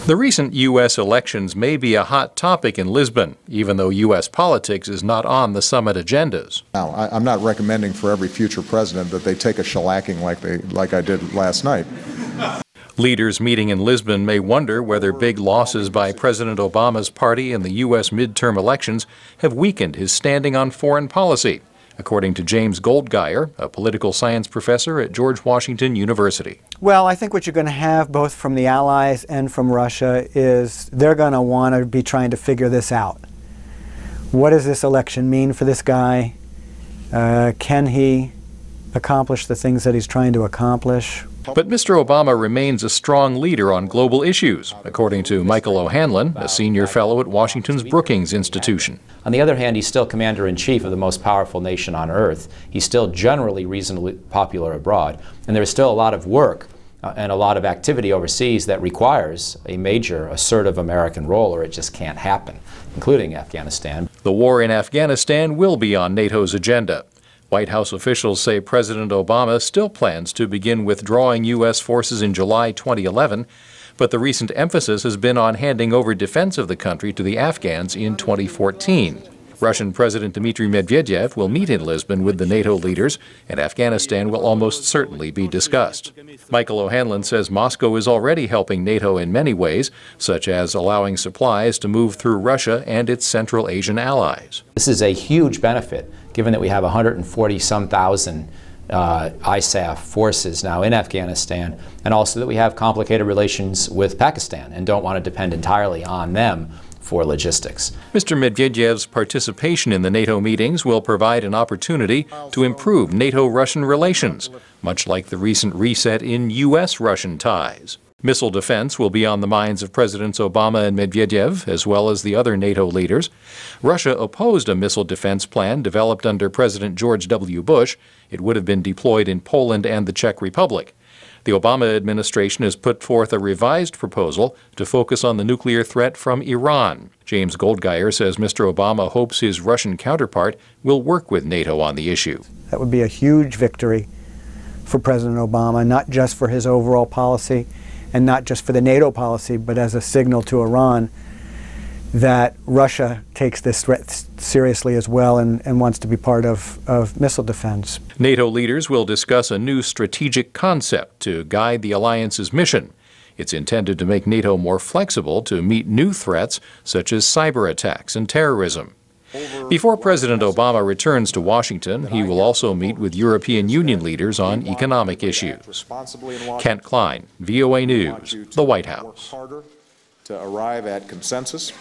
The recent U.S. elections may be a hot topic in Lisbon, even though U.S. politics is not on the summit agendas. Now, I'm not recommending for every future president that they take a shellacking like I did last night. Leaders meeting in Lisbon may wonder whether big losses by President Obama's party in the U.S. midterm elections have weakened his standing on foreign policy, according to James Goldgeier, a political science professor at George Washington University. Well, I think what you're going to have both from the Allies and from Russia is they're going to want to be trying to figure this out. What does this election mean for this guy? Can he accomplish the things that he's trying to accomplish? But Mr. Obama remains a strong leader on global issues, according to Michael O'Hanlon, a senior fellow at Washington's Brookings Institution. On the other hand, he's still commander-in-chief of the most powerful nation on earth. He's still generally reasonably popular abroad. And there's still a lot of work and a lot of activity overseas that requires a major assertive American role, or it just can't happen, including Afghanistan. The war in Afghanistan will be on NATO's agenda. White House officials say President Obama still plans to begin withdrawing U.S. forces in July 2011, but the recent emphasis has been on handing over defense of the country to the Afghans in 2014. Russian President Dmitry Medvedev will meet in Lisbon with the NATO leaders, and Afghanistan will almost certainly be discussed. Michael O'Hanlon says Moscow is already helping NATO in many ways, such as allowing supplies to move through Russia and its Central Asian allies. This is a huge benefit, given that we have 140-some thousand ISAF forces now in Afghanistan, and also that we have complicated relations with Pakistan and don't want to depend entirely on them for logistics. Mr. Medvedev's participation in the NATO meetings will provide an opportunity to improve NATO-Russian relations, much like the recent reset in U.S.-Russian ties. Missile defense will be on the minds of Presidents Obama and Medvedev, as well as the other NATO leaders. Russia opposed a missile defense plan developed under President George W. Bush. It would have been deployed in Poland and the Czech Republic. The Obama administration has put forth a revised proposal to focus on the nuclear threat from Iran. James Goldgeier says Mr. Obama hopes his Russian counterpart will work with NATO on the issue. That would be a huge victory for President Obama, not just for his overall policy and not just for the NATO policy, but as a signal to Iran that Russia takes this threat seriously as well and wants to be part of missile defense. NATO leaders will discuss a new strategic concept to guide the alliance's mission. It's intended to make NATO more flexible to meet new threats such as cyber attacks and terrorism. Before President Obama returns to Washington, he will also meet with European Union leaders on economic issues. Klein, VOA News, the White House. To arrive at consensus.